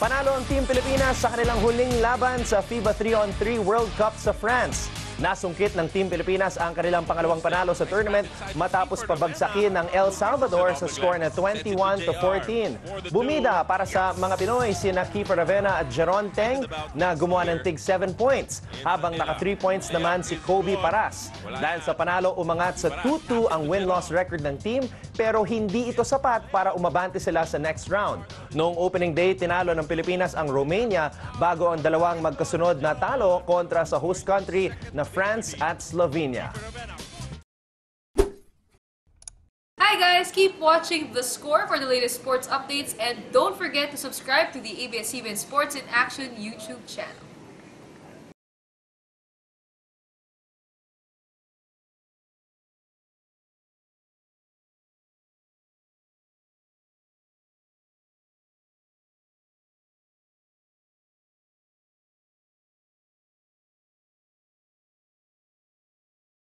Panalo ang Team Pilipinas sa kanilang huling laban sa FIBA 3-on-3 World Cup sa France. Nasungkit ng Team Pilipinas ang kanilang pangalawang panalo sa tournament matapos pabagsakin ng El Salvador sa score na 21-14. Bumida para sa mga Pinoy sina Kiefer Ravena at Jeron Teng na gumawa ng tig 7 points, habang naka 3 points naman si Kobe Paras. Dahil sa panalo, umangat sa 2-2 ang win-loss record ng team, pero hindi ito sapat para umabante sila sa next round. Noong opening day, tinalo ng Pilipinas ang Romania bago ang dalawang magkasunod na talo kontra sa host country na France at Slovenia. Hi guys, keep watching The Score for the latest sports updates and don't forget to subscribe to the ABS-CBN Sports in Action YouTube channel.